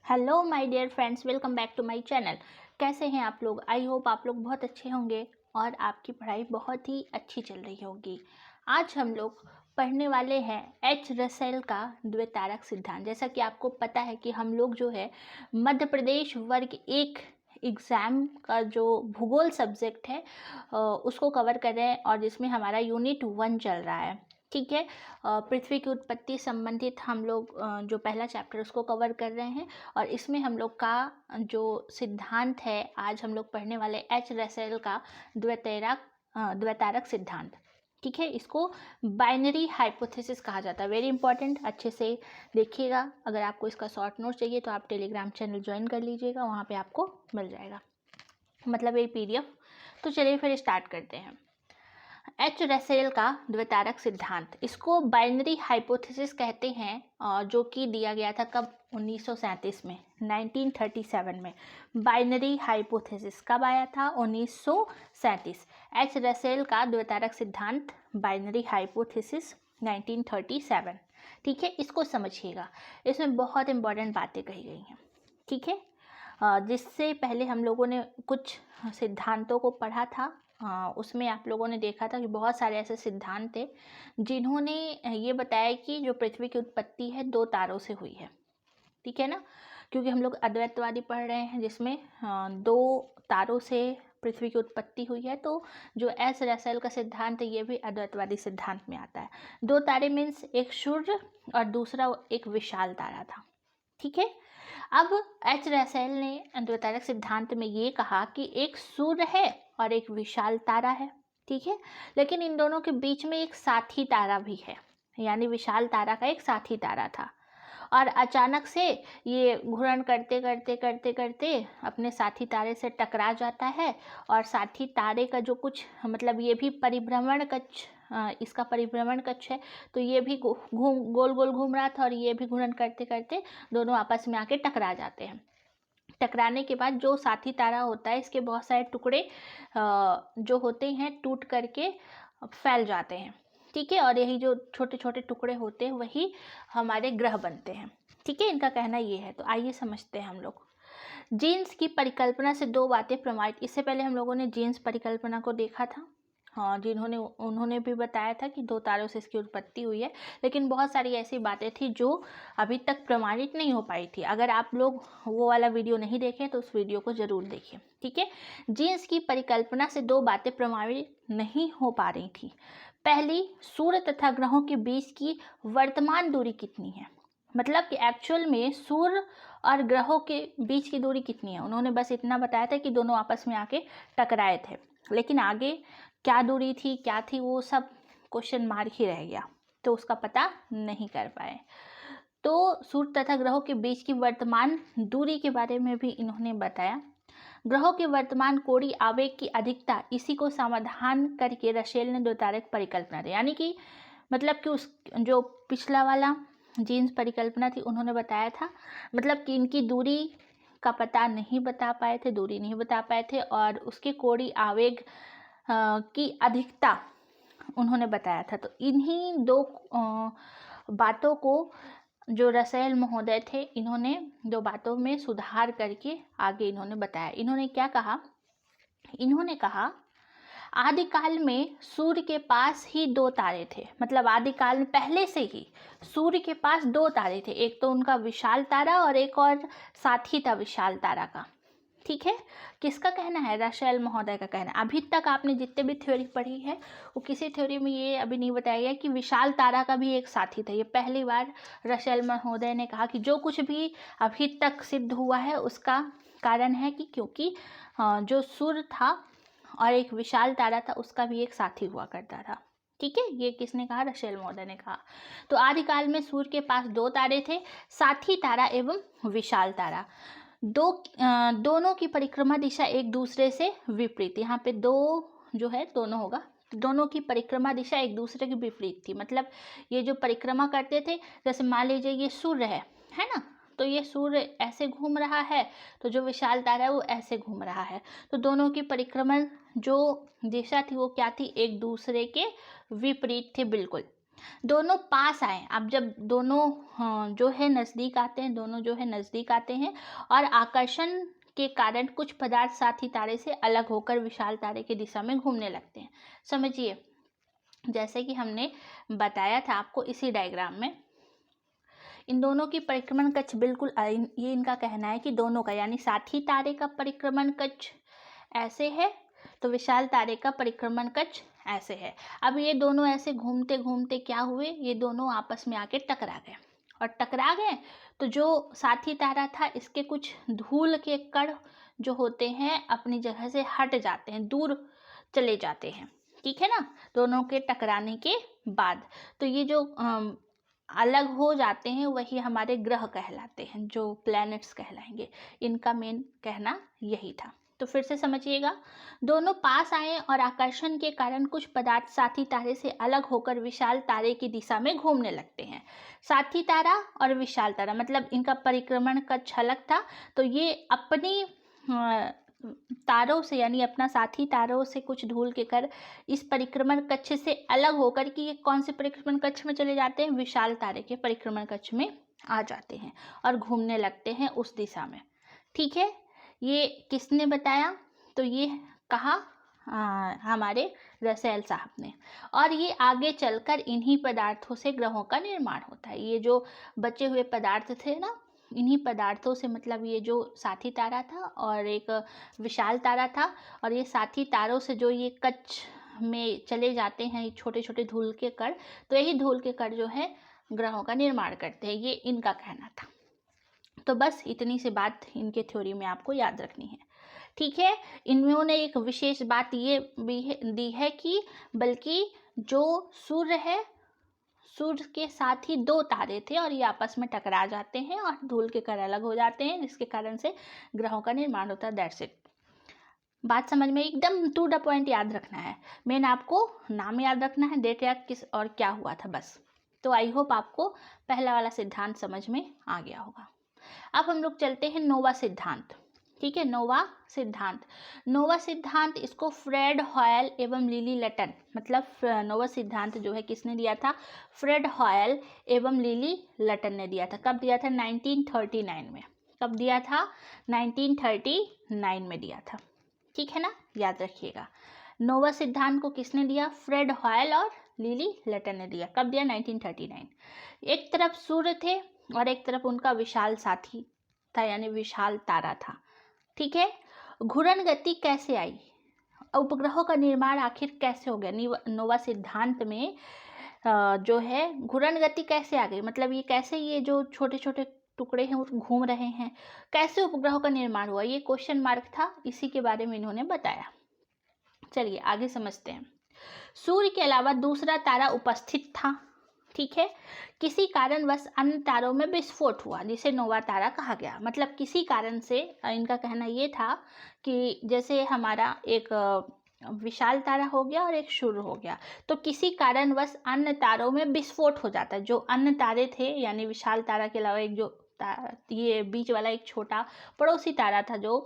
Hello my dear friends, welcome back to my channel. कैसे हैं आप लोग? आई होप आप लोग बहुत अच्छे होंगे और आपकी पढ़ाई बहुत ही अच्छी चल रही होगी। आज हम लोग पढ़ने वाले हैं एच रसेल का द्वितारक सिद्धांत। जैसा कि आपको पता है कि हम लोग जो है मध्य प्रदेश वर्ग एक एग्ज़ाम का जो भूगोल सब्जेक्ट है उसको कवर कर रहे हैं और जिसमें हमारा यूनिट 1 चल रहा है। ठीक है। पृथ्वी की उत्पत्ति संबंधित हम लोग जो पहला चैप्टर उसको कवर कर रहे हैं और इसमें हम लोग का जो सिद्धांत है आज हम लोग पढ़ने वाले एच रसेल का द्वितारक सिद्धांत। ठीक है, इसको बाइनरी हाइपोथेसिस कहा जाता है। वेरी इंपॉर्टेंट, अच्छे से देखिएगा। अगर आपको इसका शॉर्ट नोट चाहिए तो आप टेलीग्राम चैनल ज्वाइन कर लीजिएगा, वहाँ पे आपको मिल जाएगा, मतलब ये PDF। तो चलिए फिर स्टार्ट करते हैं। एच रसेल का द्वितारक सिद्धांत, इसको बाइनरी हाइपोथेसिस कहते हैं, जो कि दिया गया था कब? 1937 में, 1937 में। बाइनरी हाइपोथेसिस कब आया था? 1937। एच रसेल का द्वितारक सिद्धांत, बाइनरी हाइपोथेसिस, 1937। ठीक है, इसको समझिएगा, इसमें बहुत इंपॉर्टेंट बातें कही गई हैं। ठीक है, जिससे पहले हम लोगों ने कुछ सिद्धांतों को पढ़ा था, उसमें आप लोगों ने देखा था कि बहुत सारे ऐसे सिद्धांत थे जिन्होंने ये बताया कि जो पृथ्वी की उत्पत्ति है 2 तारों से हुई है। ठीक है ना, क्योंकि हम लोग अद्वैतवादी पढ़ रहे हैं जिसमें 2 तारों से पृथ्वी की उत्पत्ति हुई है। तो जो एच रसेल का सिद्धांत है ये भी अद्वैतवादी सिद्धांत में आता है। 2 तारे मीन्स एक सूर्य और दूसरा एक विशाल तारा था। ठीक है, अब एच रसेल ने द्वितारक सिद्धांत में ये कहा कि एक सूर्य है और एक विशाल तारा है। ठीक है, लेकिन इन दोनों के बीच में एक साथी तारा भी है, यानी विशाल तारा का एक साथी तारा था और अचानक से ये घूर्णन करते करते करते करते अपने साथी तारे से टकरा जाता है और साथी तारे का जो कुछ मतलब ये भी परिभ्रमण कक्ष, इसका परिभ्रमण कक्ष है, तो ये भी गोल गोल घूम रहा था और ये भी घूर्णन करते करते दोनों आपस में आके टकरा जाते हैं। टकराने के बाद जो साथी तारा होता है इसके बहुत सारे टुकड़े जो होते हैं टूट करके फैल जाते हैं। ठीक है, और यही जो छोटे छोटे टुकड़े होते हैं वही हमारे ग्रह बनते हैं। ठीक है, इनका कहना ये है। तो आइए समझते हैं हम लोग। जीन्स की परिकल्पना से 2 बातें प्रमाणित। इससे पहले हम लोगों ने जीन्स परिकल्पना को देखा था, हाँ, उन्होंने भी बताया था कि 2 तारों से इसकी उत्पत्ति हुई है, लेकिन बहुत सारी ऐसी बातें थी जो अभी तक प्रमाणित नहीं हो पाई थी। अगर आप लोग वो वाला वीडियो नहीं देखें तो उस वीडियो को ज़रूर देखें। ठीक है, जीन्स की परिकल्पना से 2 बातें प्रमाणित नहीं हो पा रही थी। पहली, सूर्य तथा ग्रहों के बीच की वर्तमान दूरी कितनी है, मतलब कि एक्चुअल में सूर्य और ग्रहों के बीच की दूरी कितनी है। उन्होंने बस इतना बताया था कि दोनों आपस में आके टकराए थे, लेकिन आगे क्या दूरी थी, क्या थी, वो सब क्वेश्चन मार्क ही रह गया, तो उसका पता नहीं कर पाए। तो सूर्य तथा ग्रहों के बीच की वर्तमान दूरी के बारे में भी इन्होंने बताया। ग्रहों के वर्तमान कोणीय आवेग की अधिकता, इसी को समाधान करके रसेल ने द्वितारक परिकल्पना दी। यानी कि मतलब कि उस जो पिछला वाला जीन्स परिकल्पना थी उन्होंने बताया था, मतलब कि इनकी दूरी का पता नहीं बता पाए थे, दूरी नहीं बता पाए थे, और उसके कोणीय आवेग की अधिकता उन्होंने बताया था। तो इन्हीं 2 बातों को जो रसेल महोदय थे इन्होंने 2 बातों में सुधार करके आगे इन्होंने बताया। इन्होंने क्या कहा? इन्होंने कहा आदिकाल में सूर्य के पास ही 2 तारे थे, मतलब आदिकाल में पहले से ही सूर्य के पास 2 तारे थे, एक तो उनका विशाल तारा और एक और साथी था विशाल तारा का। ठीक है, किसका कहना है? रसेल महोदय का कहना। अभी तक आपने जितने भी थ्योरी पढ़ी है वो किसी थ्योरी में ये अभी नहीं बताया गया कि विशाल तारा का भी एक साथी था। ये पहली बार रसेल महोदय ने कहा कि जो कुछ भी अभी तक सिद्ध हुआ है उसका कारण है कि क्योंकि जो सूर्य था और एक विशाल तारा था उसका भी एक साथी हुआ करता था। ठीक है, ये किसने कहा? रसेल महोदय ने कहा। तो आदिकाल में सूर्य के पास 2 तारे थे, साथी तारा एवं विशाल तारा। दोनों की परिक्रमा दिशा एक दूसरे से विपरीत। यहाँ पे 2 जो है दोनों होगा, दोनों की परिक्रमा दिशा एक दूसरे के विपरीत थी। मतलब ये जो परिक्रमा करते थे, जैसे मान लीजिए ये सूर्य है ना, तो ये सूर्य ऐसे घूम रहा है, तो जो विशाल तारा है वो ऐसे घूम रहा है। तो दोनों की परिक्रमण जो दिशा थी वो क्या थी? एक दूसरे के विपरीत थे बिल्कुल। दोनों पास आए, अब जब दोनों जो है नज़दीक आते हैं, दोनों जो है नज़दीक आते हैं और आकर्षण के कारण कुछ पदार्थ साथी तारे से अलग होकर विशाल तारे की दिशा में घूमने लगते हैं। समझिए, जैसे कि हमने बताया था आपको इसी डायग्राम में, इन दोनों की परिक्रमण कक्ष बिल्कुल ये इनका कहना है कि दोनों का, यानी साथी तारे का परिक्रमण कक्ष ऐसे है तो विशाल तारे का परिक्रमण कक्ष ऐसे है। अब ये दोनों ऐसे घूमते घूमते क्या हुए, ये दोनों आपस में आके टकरा गए, और टकरा गए तो जो साथी तारा था इसके कुछ धूल के कण जो होते हैं अपनी जगह से हट जाते हैं, दूर चले जाते हैं, ठीक है ना, दोनों के टकराने के बाद। तो ये जो अलग हो जाते हैं वही हमारे ग्रह कहलाते हैं, जो प्लैनेट्स कहलाएंगे। इनका मेन कहना यही था। तो फिर से समझिएगा, दोनों पास आए और आकर्षण के कारण कुछ पदार्थ साथी तारे से अलग होकर विशाल तारे की दिशा में घूमने लगते हैं। साथी तारा और विशाल तारा मतलब इनका परिक्रमण कक्ष अलग था, तो ये अपनी तारों से, यानी अपना साथी तारों से कुछ धूल के कर इस परिक्रमण कक्ष से अलग होकर कि ये कौन से परिक्रमण कक्ष में चले जाते हैं, विशाल तारे के परिक्रमण कक्ष में आ जाते हैं और घूमने लगते हैं उस दिशा में। ठीक है, ये किसने बताया, तो ये कहा हमारे रसेल साहब ने। और ये आगे चलकर इन्हीं पदार्थों से ग्रहों का निर्माण होता है। ये जो बचे हुए पदार्थ थे ना, इन्हीं पदार्थों से, मतलब ये जो साथी तारा था और एक विशाल तारा था, और ये साथी तारों से जो ये कक्ष में चले जाते हैं छोटे छोटे धूल के कण, तो यही धूल के कण जो है ग्रहों का निर्माण करते हैं, ये इनका कहना था। तो बस इतनी सी बात इनके थ्योरी में आपको याद रखनी है। ठीक है, इन्होंने एक विशेष बात ये भी दी है कि बल्कि जो सूर्य है, सूर्य के साथ ही दो तारे थे और ये आपस में टकरा जाते हैं और धूल के कण अलग हो जाते हैं, जिसके कारण से ग्रहों का निर्माण होता है। That's it. बात समझ में, एकदम टू द पॉइंट याद रखना है। मेन आपको नाम याद रखना है, डेट याद किस और क्या हुआ था, बस। तो आई होप आपको पहला वाला सिद्धांत समझ में आ गया होगा। अब हम लोग चलते हैं नोवा सिद्धांत। ठीक है, नोवा सिद्धांत। नोवा सिद्धांत इसको फ्रेड हॉयल एवं लिली लटन, मतलब नोवा सिद्धांत जो है किसने दिया था, फ्रेड हॉयल एवं लिली लटन ने दिया था। कब दिया था, 1939 में। कब दिया था, 1939 में दिया था। ठीक है ना, याद रखिएगा। नोवा सिद्धांत को किसने दिया, फ्रेड हॉयल और लिली लटन ने दिया। कब दिया, 1939। एक तरफ सूर्य थे और एक तरफ उनका विशाल साथी था, यानी विशाल तारा था। ठीक है, घूर्णन गति कैसे आई, उपग्रहों का निर्माण आखिर कैसे हो गया, नोवा सिद्धांत में जो है घूर्णन गति कैसे आ गई, मतलब ये कैसे, ये जो छोटे छोटे टुकड़े हैं वो घूम रहे हैं, कैसे उपग्रहों का निर्माण हुआ, ये क्वेश्चन मार्क था, इसी के बारे में इन्होंने बताया। चलिए आगे समझते हैं। सूर्य के अलावा दूसरा तारा उपस्थित था। ठीक है, किसी कारणवश अन्य तारों में विस्फोट हुआ, जिसे नोवा तारा कहा गया। मतलब किसी कारण से, इनका कहना ये था कि जैसे हमारा एक विशाल तारा हो गया और एक सूर्य हो गया, तो किसी कारणवश अन्य तारों में विस्फोट हो जाता है। जो अन्य तारे थे, यानी विशाल तारा के अलावा एक जो ये बीच वाला एक छोटा पड़ोसी तारा था जो,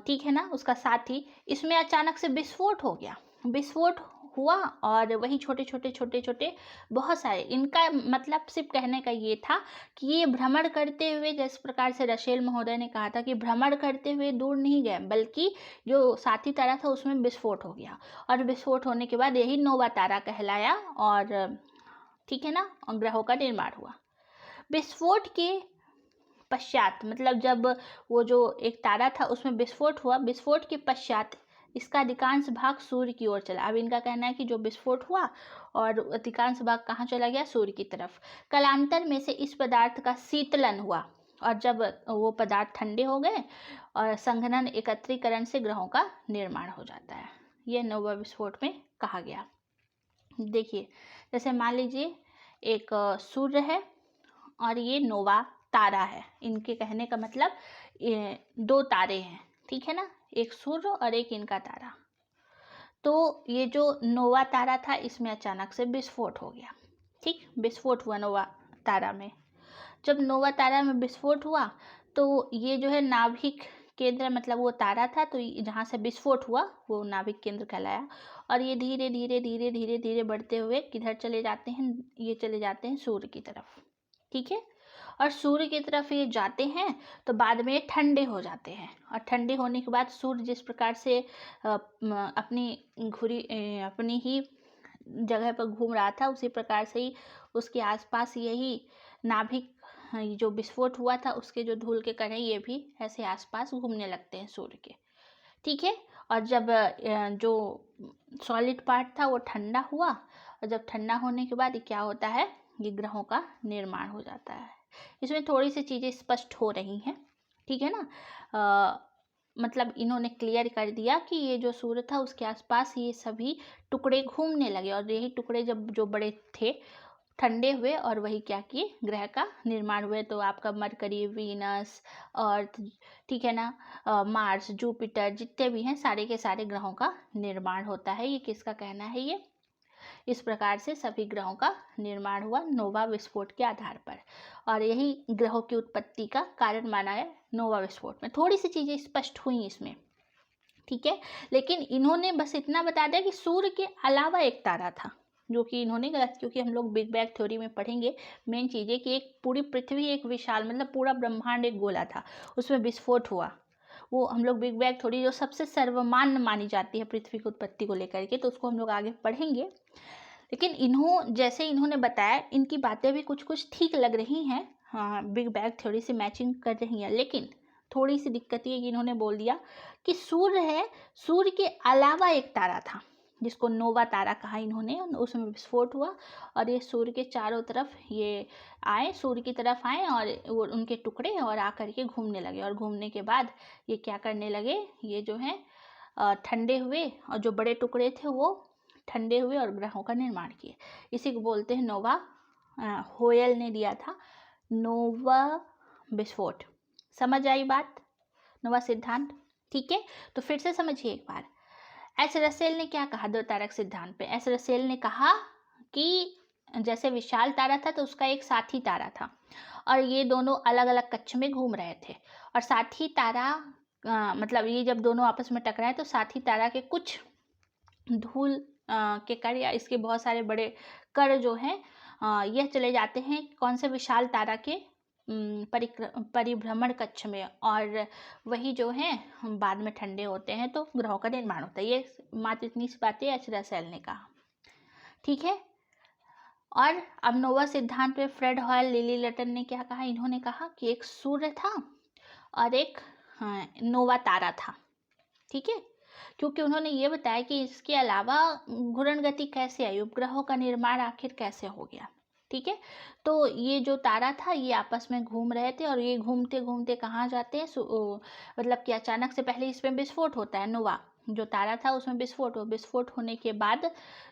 ठीक है ना, उसका साथी, इसमें अचानक से विस्फोट हो गया। विस्फोट हुआ और वही छोटे छोटे बहुत सारे, इनका मतलब सिर्फ कहने का ये था कि ये भ्रमण करते हुए, जिस प्रकार से रसेल महोदय ने कहा था कि भ्रमण करते हुए दूर नहीं गए, बल्कि जो साथी तारा था उसमें विस्फोट हो गया, और विस्फोट होने के बाद यही नोवा तारा कहलाया, और ठीक है ना, ग्रहों का निर्माण हुआ। विस्फोट के पश्चात, मतलब जब वो जो एक तारा था उसमें विस्फोट हुआ, विस्फोट के पश्चात इसका अधिकांश भाग सूर्य की ओर चला। अब इनका कहना है कि जो विस्फोट हुआ और अधिकांश भाग कहाँ चला गया, सूर्य की तरफ। कालांतर में से इस पदार्थ का शीतलन हुआ, और जब वो पदार्थ ठंडे हो गए और संघनन एकत्रीकरण से ग्रहों का निर्माण हो जाता है। यह नोवा विस्फोट में कहा गया। देखिए, जैसे मान लीजिए एक सूर्य है और ये नोवा तारा है, इनके कहने का मतलब ये दो तारे हैं, ठीक है ना, एक सूर्य और एक इनका तारा। तो ये जो नोवा तारा था इसमें अचानक से विस्फोट हो गया। ठीक, विस्फोट हुआ नोवा तारा में। जब नोवा तारा में विस्फोट हुआ तो ये जो है नाभिक केंद्र मतलब वो तारा था, तो जहाँ से विस्फोट हुआ वो नाभिक केंद्र कहलाया। और ये धीरे धीरे धीरे धीरे धीरे बढ़ते हुए किधर चले जाते हैं, ये चले जाते हैं सूर्य की तरफ। ठीक है, और सूर्य की तरफ ये जाते हैं तो बाद में ठंडे हो जाते हैं, और ठंडे होने के बाद सूर्य जिस प्रकार से अपनी अपनी ही जगह पर घूम रहा था, उसी प्रकार से ही उसके आसपास यही नाभिक जो विस्फोट हुआ था उसके जो धूल के कण हैं ये भी ऐसे आसपास घूमने लगते हैं सूर्य के। ठीक है, और जब जो सॉलिड पार्ट था वो ठंडा हुआ, और जब ठंडा होने के बाद क्या होता है, ये ग्रहों का निर्माण हो जाता है। इसमें थोड़ी सी चीज़ें स्पष्ट हो रही हैं। ठीक है ना, मतलब इन्होंने क्लियर कर दिया कि ये जो सूर्य था उसके आसपास ये सभी टुकड़े घूमने लगे, और यही टुकड़े जब जो बड़े थे ठंडे हुए और वही क्या किए, ग्रह का निर्माण हुए। तो आपका मरकरी, वीनस, अर्थ, ठीक है ना, मार्स, जुपिटर, जितने भी हैं सारे के सारे ग्रहों का निर्माण होता है। ये किसका कहना है, ये इस प्रकार से सभी ग्रहों का निर्माण हुआ नोवा विस्फोट के आधार पर, और यही ग्रहों की उत्पत्ति का कारण माना है नोवा विस्फोट में। थोड़ी सी चीज़ें स्पष्ट हुई इसमें। ठीक है, लेकिन इन्होंने बस इतना बता दिया कि सूर्य के अलावा एक तारा था, जो कि इन्होंने गलत, क्योंकि हम लोग बिग बैंग थ्योरी में पढ़ेंगे मेन चीज़ है कि एक पूरी पृथ्वी एक विशाल मतलब पूरा ब्रह्मांड एक गोला था, उसमें विस्फोट हुआ। वो हम लोग बिग बैंग थ्योरी जो सबसे सर्वमान्य मानी जाती है पृथ्वी की उत्पत्ति को लेकर के, तो उसको हम लोग आगे पढ़ेंगे। लेकिन जैसे इन्होंने बताया, इनकी बातें भी कुछ कुछ ठीक लग रही हैं, हाँ बिग बैंग थ्योरी से मैचिंग कर रही हैं। लेकिन थोड़ी सी दिक्कत ये है कि इन्होंने बोल दिया कि सूर्य है, सूर्य के अलावा एक तारा था जिसको नोवा तारा कहा इन्होंने, उसमें विस्फोट हुआ और ये सूर्य के चारों तरफ ये आए, सूर्य की तरफ आए, और वो उनके टुकड़े और आकर के घूमने लगे, और घूमने के बाद ये क्या करने लगे, ये जो है ठंडे हुए, और जो बड़े टुकड़े थे वो ठंडे हुए और ग्रहों का निर्माण किए। इसी को बोलते हैं नोवा। होयल ने दिया था नोवा विस्फोट। समझ आई बात, नोवा सिद्धांत। ठीक है, तो फिर से समझिए एक बार। एच रसेल ने क्या कहा दो तारक सिद्धांत पे? एच रसेल ने कहा कि जैसे विशाल तारा था तो उसका एक साथी तारा था, और ये दोनों अलग अलग कक्ष में घूम रहे थे, और साथी तारा मतलब ये जब दोनों आपस में टकराए तो साथी तारा के कुछ धूल के कण या इसके बहुत सारे बड़े कण जो हैं यह चले जाते हैं कौन से विशाल तारा के परिभ्रमण कक्ष में, और वही जो है बाद में ठंडे होते हैं तो ग्रहों का निर्माण होता है। ये मात्र इतनी सी बातें एच रसेल ने कहा। ठीक है, और अब नोवा सिद्धांत पे फ्रेड हॉयल, लिली लटन ने क्या कहा? इन्होंने कहा कि एक सूर्य था और एक नोवा तारा था। ठीक है, क्योंकि उन्होंने ये बताया कि इसके अलावा घूर्णन गति कैसे आई, उपग्रहों का निर्माण आखिर कैसे हो गया। ठीक है, तो ये जो तारा था ये आपस में घूम रहे थे, और ये घूमते घूमते कहाँ जाते हैं, मतलब कि अचानक से पहले इसमें विस्फोट होता है, नोवा जो तारा था उसमें विस्फोट होने के बाद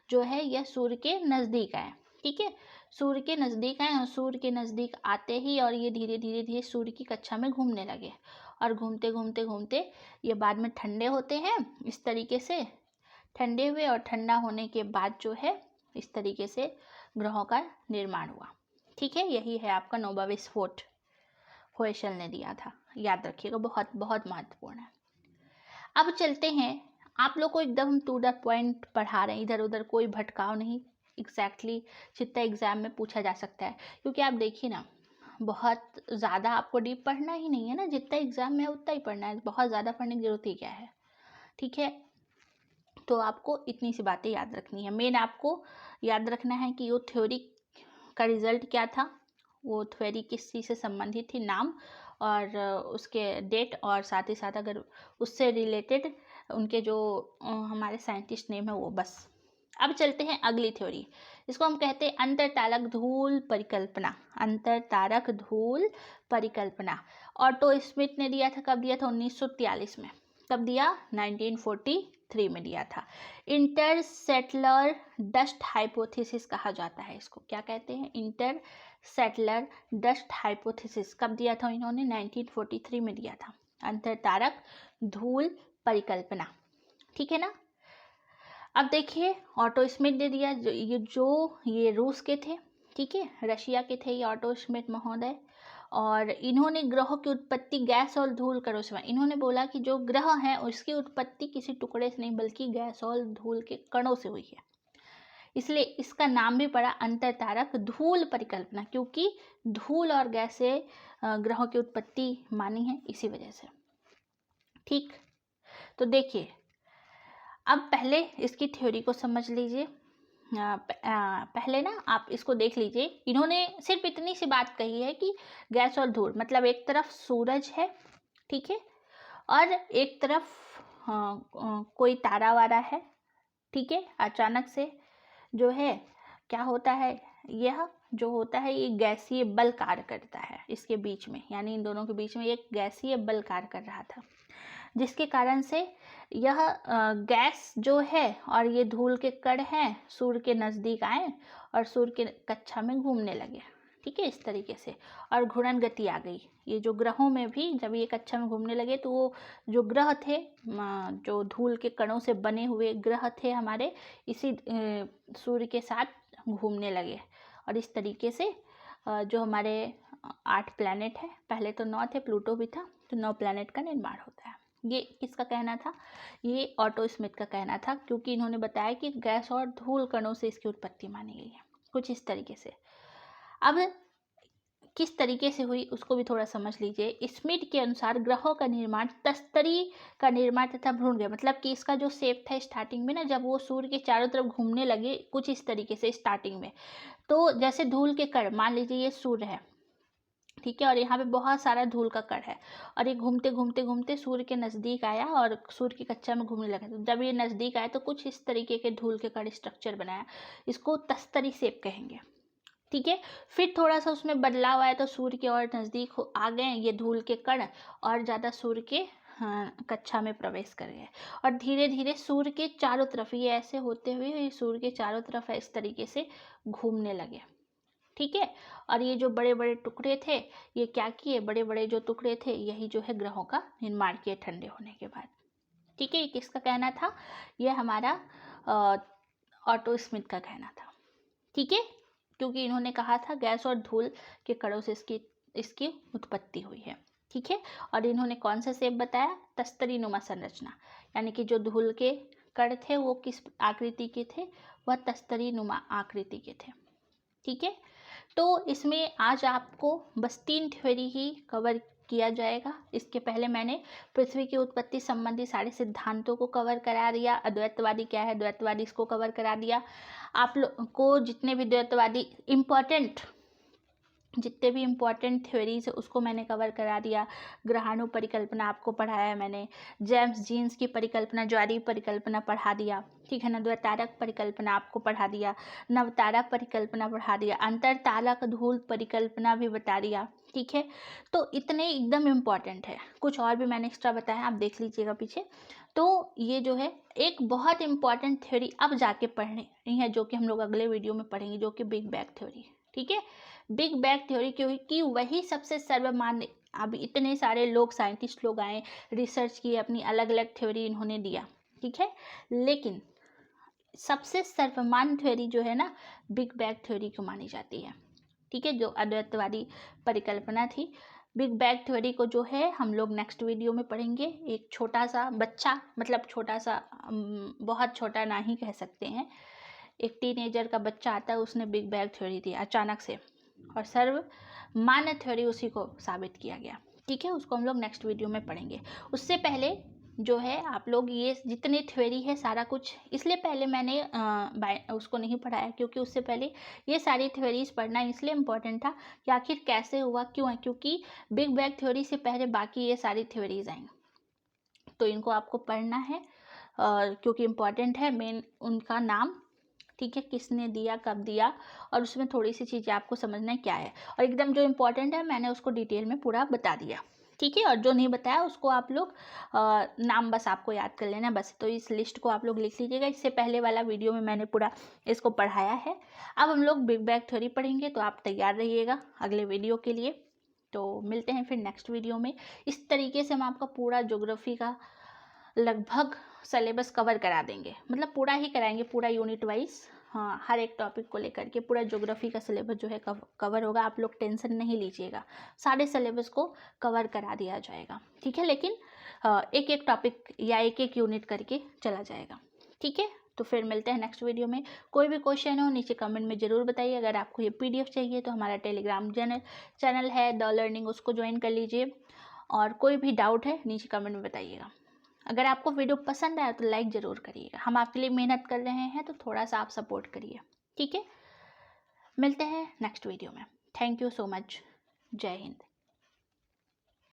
जो है यह सूर्य के नज़दीक आए। ठीक है, सूर्य के नज़दीक आए, और सूर्य के नज़दीक आते ही और ये धीरे धीरे धीरे सूर्य की कक्षा में घूमने लगे, और घूमते घूमते घूमते ये बाद में ठंडे होते हैं। इस तरीके से ठंडे हुए, और ठंडा होने के बाद जो है इस तरीके से ग्रहों का निर्माण हुआ। ठीक है, यही है आपका नोवा विस्फोट, होयसल ने दिया था, याद रखिएगा, बहुत बहुत महत्वपूर्ण है। अब चलते हैं, आप लोग को एकदम टू द पॉइंट पढ़ा रहे हैं, इधर उधर कोई भटकाव नहीं, एग्जैक्टली जितना एग्जाम में पूछा जा सकता है। क्योंकि आप देखिए ना, बहुत ज़्यादा आपको डीप पढ़ना ही नहीं है ना, जितना एग्जाम में है उतना ही पढ़ना है, बहुत ज़्यादा पढ़ने की जरूरत ही क्या है। ठीक है, तो आपको इतनी सी बातें याद रखनी है। मेन आपको याद रखना है कि वो थ्योरी का रिजल्ट क्या था, वो थ्योरी किस चीज़ से संबंधित थी, नाम और उसके डेट, और साथ ही साथ अगर उससे रिलेटेड उनके जो हमारे साइंटिस्ट नेम है वो, बस। अब चलते हैं अगली थ्योरी, इसको हम कहते हैं अंतरतारक धूल परिकल्पना। अंतरतारक धूल परिकल्पना ऑटो स्मिथ ने दिया था। कब दिया था? 1943 में। कब दिया? 1943 में दिया था। इंटरसेटलर डस्ट हाइपोथेसिस कहा जाता है इसको। क्या कहते हैं? इंटरसेटलर डस्ट हाइपोथेसिस। कब दिया था इन्होंने? 1943 में दिया था। अंतरतारक धूल परिकल्पना, ठीक है ना। अब देखिए, ऑटो स्मिथ ने दिया, ये रूस के थे, ठीक है, रशिया के थे ये ऑटो स्मिथ महोदय। और इन्होंने ग्रहों की उत्पत्ति गैस और धूल कणों से बनाई। इन्होंने बोला कि जो ग्रह हैं उसकी उत्पत्ति किसी टुकड़े से नहीं बल्कि गैस और धूल के कणों से हुई है, इसलिए इसका नाम भी पड़ा अंतरतारक धूल परिकल्पना, क्योंकि धूल और गैस से ग्रहों की उत्पत्ति मानी है इसी वजह से। ठीक, तो देखिए अब पहले इसकी थ्योरी को समझ लीजिए। पहले ना आप इसको देख लीजिए, इन्होंने सिर्फ इतनी सी बात कही है कि गैस और धूल, मतलब एक तरफ सूरज है, ठीक है, और एक तरफ कोई तारा वारा है, ठीक है। अचानक से जो है क्या होता है, यह जो होता है ये गैसीय बल कार्य करता है इसके बीच में, यानी इन दोनों के बीच में एक गैसीय बल कार्य कर रहा था, जिसके कारण से यह गैस जो है और ये धूल के कण हैं सूर्य के नज़दीक आए और सूर्य के कक्षा में घूमने लगे, ठीक है, इस तरीके से, और घूर्णन गति आ गई। ये जो ग्रहों में भी जब ये कक्षा में घूमने लगे तो वो जो ग्रह थे, जो धूल के कणों से बने हुए ग्रह थे हमारे, इसी सूर्य के साथ घूमने लगे, और इस तरीके से जो हमारे 8 प्लैनेट है, पहले तो 9 थे, प्लूटो भी था, तो 9 प्लैनेट का निर्माण होता है। ये किसका कहना था, ये ऑटो स्मिथ का कहना था, क्योंकि इन्होंने बताया कि गैस और धूल कणों से इसकी उत्पत्ति मानी गई है, कुछ इस तरीके से। अब किस तरीके से हुई उसको भी थोड़ा समझ लीजिए। स्मिथ के अनुसार ग्रहों का निर्माण तस्तरी का निर्माण तथा भ्रूण, मतलब कि इसका जो शेप था स्टार्टिंग में ना, जब वो सूर्य के चारों तरफ घूमने लगे कुछ इस तरीके से स्टार्टिंग में, तो जैसे धूल के कण, मान लीजिए ये सूर्य है, ठीक है, और यहाँ पे बहुत सारा धूल का कण है, और ये घूमते घूमते घूमते सूर्य के नज़दीक आया और सूर्य की कक्षा में घूमने लगा। तो जब ये नज़दीक आया तो कुछ इस तरीके के धूल के कण स्ट्रक्चर बनाया, इसको तस्तरी शेप कहेंगे, ठीक है। फिर थोड़ा सा उसमें बदलाव आया तो सूर्य के और नज़दीक आ गए ये धूल के कण, और ज़्यादा सूर्य के कक्षा में प्रवेश कर गए, और धीरे धीरे सूर्य के चारों तरफ ये ऐसे होते हुए ये सूर्य के चारों तरफ इस तरीके से घूमने लगे, ठीक है। और ये जो बड़े बड़े टुकड़े थे, ये क्या किए, बड़े बड़े जो टुकड़े थे यही जो है ग्रहों का निर्माण किए ठंडे होने के बाद, ठीक है। ये किसका कहना था, ये हमारा ऑटो स्मिथ का कहना था, ठीक है, क्योंकि इन्होंने कहा था गैस और धूल के कणों से इसकी उत्पत्ति हुई है, ठीक है। और इन्होंने कौन सा शेप बताया, तस्तरी नुमा संरचना, यानी कि जो धूल के कण थे वो किस आकृति के थे, वह तस्तरी नुमा आकृति के थे, ठीक है। तो इसमें आज आपको बस 3 थ्योरी ही कवर किया जाएगा। इसके पहले मैंने पृथ्वी की उत्पत्ति संबंधी सारे सिद्धांतों को कवर करा दिया, अद्वैतवादी क्या है, द्वैतवादी, इसको कवर करा दिया। आप लोग को जितने भी द्वैतवादी जितने भी इम्पॉर्टेंट थ्योरीज है उसको मैंने कवर करा दिया। ग्रहाणु परिकल्पना आपको पढ़ाया मैंने, जेम्स जीन्स की परिकल्पना, ज्वारीय परिकल्पना पढ़ा दिया, ठीक है ना, द्वितारक परिकल्पना आपको पढ़ा दिया, नवतारा परिकल्पना पढ़ा दिया, अंतरतारक धूल परिकल्पना भी बता दिया, ठीक है। तो इतने एकदम इम्पॉर्टेंट है, कुछ और भी मैंने एक्स्ट्रा बताया, आप देख लीजिएगा पीछे। तो ये जो है एक बहुत इम्पॉर्टेंट थ्योरी अब जाके पढ़नी है, जो कि हम लोग अगले वीडियो में पढ़ेंगे, जो कि बिग बैंग थ्योरी, ठीक है। बिग बैंग थ्योरी क्योंकि वही सबसे सर्वमान्य, अब इतने सारे लोग साइंटिस्ट लोग आए, रिसर्च किए, अपनी अलग अलग थ्योरी इन्होंने दिया, ठीक है, लेकिन सबसे सर्वमान्य थ्योरी जो है ना, बिग बैंग थ्योरी को मानी जाती है, ठीक है, जो अद्वैतवादी परिकल्पना थी। बिग बैंग थ्योरी को जो है हम लोग नेक्स्ट वीडियो में पढ़ेंगे। एक छोटा सा बच्चा, मतलब छोटा सा, बहुत छोटा ना ही कह सकते हैं, एक टीनेजर का बच्चा आता है, उसने बिग बैंग थ्योरी दी अचानक से, और सर्वमान्य थ्योरी उसी को साबित किया गया, ठीक है, उसको हम लोग नेक्स्ट वीडियो में पढ़ेंगे। उससे पहले जो है आप लोग ये जितने थ्योरी है सारा कुछ, इसलिए पहले मैंने उसको नहीं पढ़ाया, क्योंकि उससे पहले ये सारी थ्योरीज पढ़ना इसलिए इम्पोर्टेंट था कि आखिर कैसे हुआ, क्यों है, क्योंकि बिग बैंग थ्योरी से पहले बाकी ये सारी थ्योरीज आई, तो इनको आपको पढ़ना है, क्योंकि इम्पॉर्टेंट है, मेन उनका नाम, ठीक है, किसने दिया, कब दिया, और उसमें थोड़ी सी चीज़ें आपको समझना है क्या है, और एकदम जो इम्पोर्टेंट है मैंने उसको डिटेल में पूरा बता दिया, ठीक है। और जो नहीं बताया उसको आप लोग नाम बस आपको याद कर लेना बस, तो इस लिस्ट को आप लोग लिख लीजिएगा। इससे पहले वाला वीडियो में मैंने पूरा इसको पढ़ाया है। अब हम लोग बिग बैंग थ्योरी पढ़ेंगे, तो आप तैयार रहिएगा अगले वीडियो के लिए। तो मिलते हैं फिर नेक्स्ट वीडियो में। इस तरीके से हम आपका पूरा ज्योग्राफी का लगभग सिलेबस कवर करा देंगे, मतलब पूरा ही कराएंगे, पूरा यूनिट वाइज हाँ, हर एक टॉपिक को लेकर के पूरा ज्योग्राफी का सिलेबस जो है कवर होगा। आप लोग टेंशन नहीं लीजिएगा, सारे सिलेबस को कवर करा दिया जाएगा, ठीक है। लेकिन एक एक टॉपिक या एक एक यूनिट करके चला जाएगा, ठीक है। तो फिर मिलते हैं नेक्स्ट वीडियो में। कोई भी क्वेश्चन हो नीचे कमेंट में ज़रूर बताइए। अगर आपको ये PDF चाहिए तो हमारा टेलीग्राम चैनल है द लर्निंग, उसको ज्वाइन कर लीजिए। और कोई भी डाउट है नीचे कमेंट में बताइएगा। अगर आपको वीडियो पसंद आया तो लाइक ज़रूर करिएगा। हम आपके लिए मेहनत कर रहे हैं, तो थोड़ा सा आप सपोर्ट करिए, ठीक है। मिलते हैं नेक्स्ट वीडियो में। Thank you so much. जय हिंद।